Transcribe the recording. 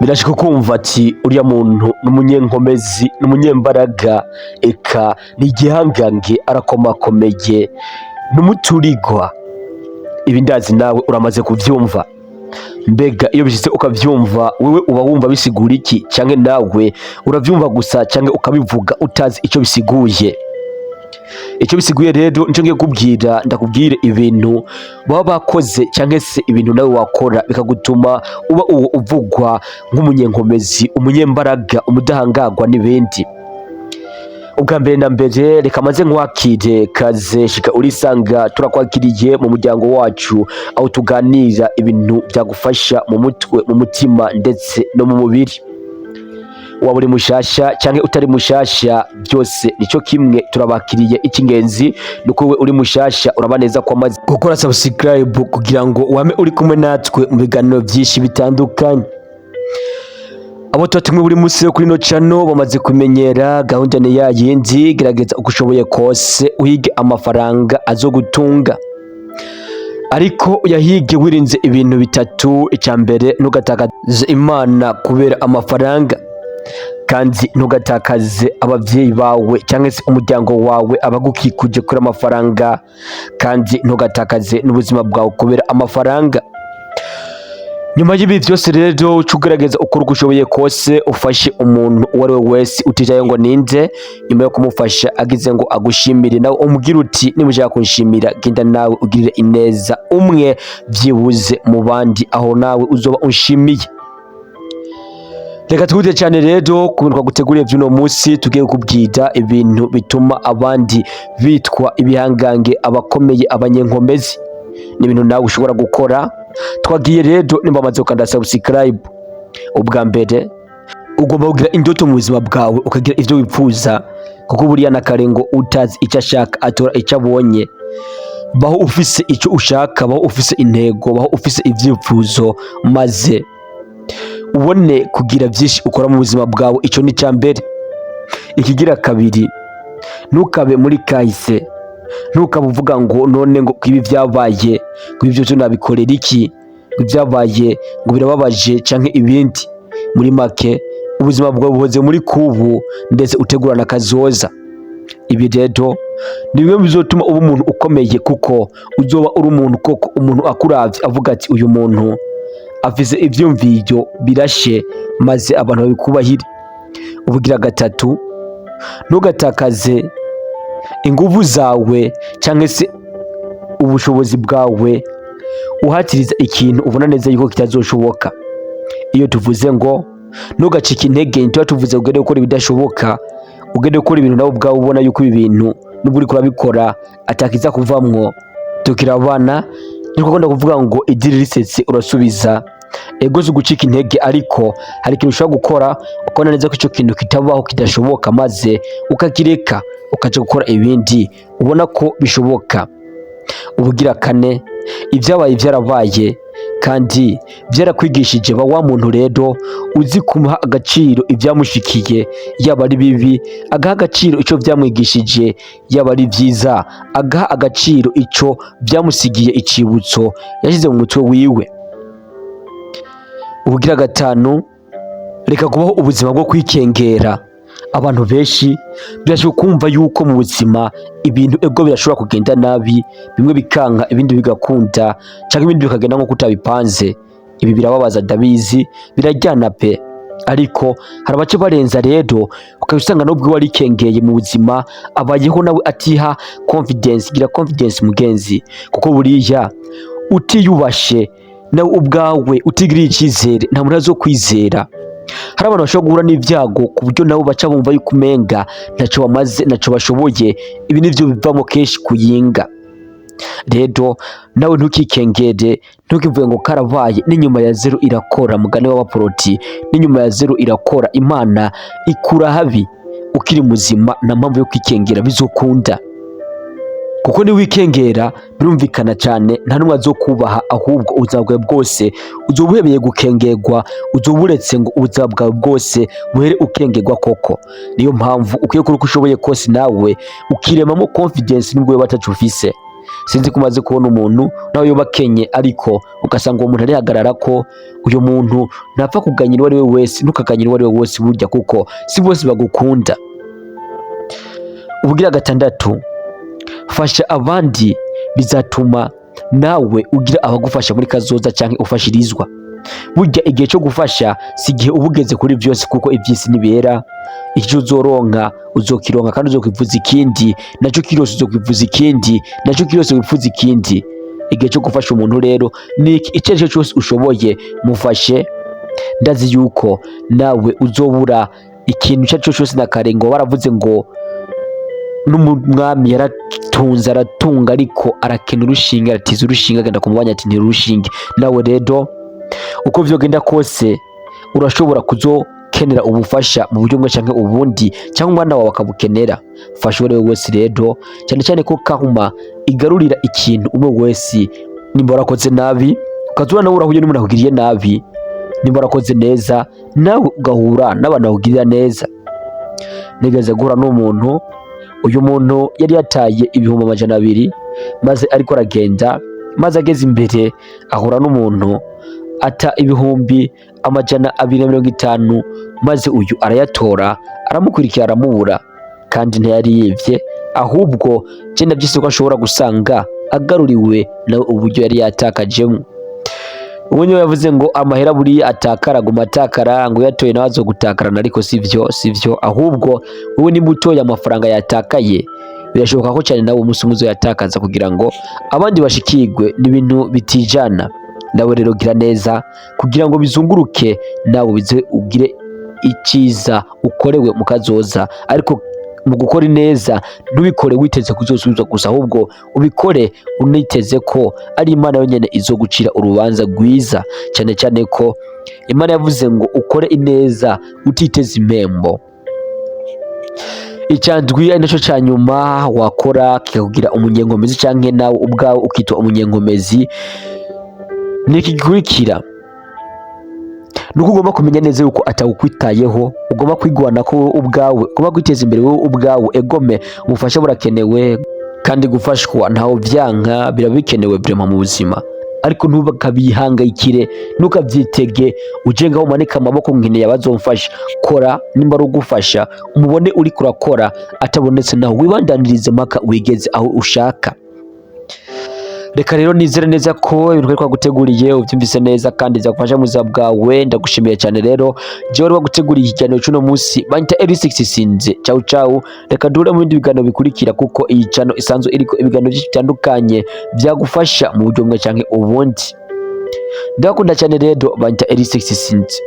birashika kumva ati uriya muntu n'umunyenkomezi n'umunyembaraga eka ni igihangange arakomakomeye n'umuturigwa. Ibi ndazi nawe uramaze kuvyumva. Mbega iyo bishitse ukavyumva wewe uba wumva bisigura iki, canke nawe uravyumva gusa canke ukabivuga utazi ico bisiguye? Icyo bisiguye rero nico ngiye kubwira, ndakubwire ibintu baba bakoze canke se ibintu nawe wakora bikagutuma uba uwo uvugwa nk'umunyenkomezi, umunyembaraga, umudahangagwa n'ibindi. Ubwa mbere na mbere reka maze nkwakire, kaze shika urisanga turakwakiriye mu muryango wacu, aho tuganira ibintu byagufasha mu mutwe, mu mutima ndetse no mu mubiri. Waba uri mushasha canke utari mushasha byose nico kimwe, turabakiriye. Icy'ingenzi nuko we uri mushasha uraba neza ko amaze gukora subscribe kugira ngo wame uri kumwe natwe mu biganiro byinshi bitandukanye. Abo tubatumwe buri munsi kuri no channel bamaze kumenyera gahunda ne yayindi, gerageza uko ushoboye kose uhige amafaranga azogutunga, ariko uyahige wirinze ibintu bitatu. Icya mbere, ntugatakaze Imana kubera amafaranga, kandi ntugatakaze abavyeyi bawe cyangwa se umuryango wawe abagukikuje kuri amafaranga, kandi ntugatakaze n'ubuzima bwawe kubera amafaranga. Nyuma y'ibi byose rero cugerageza ukora uko ushoboye kose ufashe umuntu uwo ari we wese utijaye ngo ninde. Nyuma yo kumufasha agize ngo agushimire, nawe umubwira uti nimushaka kunshimira genda nawe ugirire ineza umwe byibuze mu bandi, aho nawe uzoba unshimiye. Reka twite cyane rero ku bintu twaguteguriye by'uno munsi. Tugiye kubwira ibintu bituma abandi bitwa ibihangange, abakomeye, abanyenkomezi. Ni ibintu nawe ushobora gukora. Twagiye rero nimba amaze gukanda subscribe. Ubwa mbere ugomba kugira indoto mu buzima bwawe, ukagira ivyo wipfuza, kuko buriya nakarengo utazi icyo ashaka atora icyo abonye. Baho ufise icyo ushaka, baho ufise intego, baho ufise ivyipfuzo, maze ubone kugira byinshi ukora mu buzima bwawe. Icyo ni cya mbere. Ikigira kabiri, ntukabe muri kahise. Ntukabe uvuga ngo none ngo ibi byabaye, ngo ibyo byo nabikorera iki, ngo byabaye ngo birababaje canke ibindi. Muri make ubuzima bwawe buhoze muri kubu, ndetse utegurana kazoza. Ibi rero ni bimwe bizotuma uba umuntu ukomeye, kuko uzoba uri umuntu koko umuntu akuravye avuga ati uyu muntu afise ivyumviro birashe, maze abantu babikubahire. Ubugira gatatu, ntugatakaze inguvu zawe cyangwa se ubushobozi bwawe uhatiriza ikintu ubona neza yuko kitazoshoboka. Iyo tuvuze ngo ntugacike intege, ntuba tuvuze ugende gukora ibidashoboka, ugende gukora ibintu nawe ubwawe ubona yuko ibi bintu nubwo uriko urabikora atakiza kuvamwo. Tukira abana niko kuvuga ngo idiri risetse urasubiza. Ego zo gucika intege, ariko hari ikintu ushobora gukora ukabona neza ko icyo kintu kitabaho, kidashoboka, maze ukakireka ukaja gukora ibindi ubona ko bishoboka. Ubugira kane, ibyabaye byarabaye kandi byarakwigishije. Ba wa muntu rero uzi kumuha agaciro ibyamushikiye, yaba ari bibi agaha agaciro icyo byamwigishije, yaba ari byiza agaha agaciro icyo byamusigiye, icibutso yashyize mu mutwe wiwe. Ubugira gatanu, reka kubaho ubuzima bwo kwikengera. Abantu benshi birashobora kumva yuko mu buzima ibintu ego birashobora kugenda nabi, bimwe bikanka ibindi bigakunda, cyangwa ibindi bikagenda nko kutabipanze. Ibi birababaza, ndabizi, birajyana pe, ariko hari abace barenza rero ukabisanga nubwo wari kengeye mu buzima abayeho nawe atiha confidence. Gira confidence mugenzi, kuko buriya utiyubashe nawe ubwawe utigiriye icyizere nta muntu azokwizera. Hari abantu bashobora guhura n'ibyago ku buryo nabo baca bumva yuko umenga ntacyo bamaze, ntacyo bashoboye. Ibi nivyo bivamo kenshi kuyinga. Rero nawe ntukikengere, ntukivuge ngo karabaye, n'inyuma ya zero irakora. Mugani w'abaporoti, n'inyuma ya zero irakora. Imana ikura habi ukiri muzima, na mpamvu yo kwikengera bizokunda, kuko ni wikengera birumvikana cyane nta numwe azokubaha, ahubwo ubuzima bwawe bwose uzobuhebeye gukengerwa, uzoburetse ngo ubuzima bwawe bwose buhere ukengerwa koko. Niyo mpamvu ukwiye kuri uko ushoboye kose nawe ukiremamo confidence nubwo batacu ufise. sinzi ko umaze kubona umuntu nawe yoba akenye ariko ugasanga uwo muntu arihagarara ko uyu muntu ntapfa kuganyira uwo ari we wese, ntukaganyira uwo ari we wese burya kuko si bose bagukunda. Ubugira gatandatu, fasha abandi bizatuma nawe ugira abagufasha muri kazoza cyangwa ufashirizwa. Burya igihe cyo gufasha si igihe uba ugeze kuri byose kuko iby'isi nibera. Icyo uzoronka uzokironka kandi uzokwifuza ikindi, nacyo kirose uzokwifuza ikindi, nacyo kirose wifuza ikindi. Igihe cyo gufasha umuntu rero ni icyo aricyo cyose ushoboye mufashe. Ndazi yuko nawe uzobura ikintu icyo aricyo cyose na kare ngo baravuze ngo n'umwami yaratunze aratunga ariko arakena urushinge, aratiza urushinge agenda kumubanya ati ntirushinge. Nawe rero uko vyogenda kose urashobora kuzokenera ubufasha mu buryo bumwe canke ubundi, cyangwa umwana wawe akabukenera. Fasha uwo wese rero, cyane cyane ko kahuma igarurira ikintu umwe wese. Nimba warakoze nabi ukazura nawe urahuye n'umuntu akugiriye nabi, nimba warakoze neza nawe ugahura n'abantu bakugirira neza. Nigeze guhura n'umuntu, uyu muntu yari yataye ibihumbi 200 maze ariko aragenda, maze ageze imbere ahura n'umuntu ata ibihumbi 250 maze uyu arayatora aramukurikira aramubura, kandi ntiyari yivye ahubwo je navyise ko ashobora gusanga agaruriwe nawe uburyo yari yatakajemo. Ubunyo yavuze ngo amahera buriya atakara guma atakara, ngo yatoye nawe azogutakarana, ariko sivyo ahubwo wowe nimba utoye amafaranga yatakaye birashoboka ko cyane nawe umunsi umwe uzoyatakaza kugira ngo abandi bashikirwe n'ibintu bitijana. Nawe rero gira neza kugira ngo bizunguruke, nawe bize ugire icyiza ukorewe mu kazoza. Ariko mu gukora neza ntubikore witeze kuzosubizwa gusa, ahubwo ubikore uniteze ko ari Imana yonyene izogucira urubanza rwiza, cyane cyane ko Imana yavuze ngo ukore ineza utiteze impembo. Icyandwi ari naco ca nyuma wakora kikakugira umunyenkomezi canke nawe ubwawe ukitwa umunyenkomezi, niki gikurikira: nuko ugomba kumenya neza yuko atawukwitayeho, ugomba kwigwana ko ubwawe, ugomba kwiteza imbere wowe ubwawe. Egome ubufasha burakenewe kandi gufashwa ntaho vyanka, birabikenewe vrema mu buzima, ariko ntubakabihangayikire, ntukavyitege uje ngaho umanika amaboko nkeneye abazomfasha. Kora nimba ari ugufasha umubone uri kurakora, atabonetse naho wibandanirize mpaka wigeze aho ushaka. Reka rero nizere neza ko ibintu twari guteguriye ubyumvise neza kandi bizagufasha mu buzima bwawe. Ndagushimiye cyane rero jewe wari waguteguriye ikiganiro cy'uno munsi. Banyita Eri6 Sinze. Ciao. Reka duhure mu bindi biganiro bikurikira, kuko iyi channel isanzwe iriko ibiganiro byinshi bitandukanye byagufasha mu buryo bumwe canke ubundi. Ndakunda cyane rero, banyita Eri6 Sinze.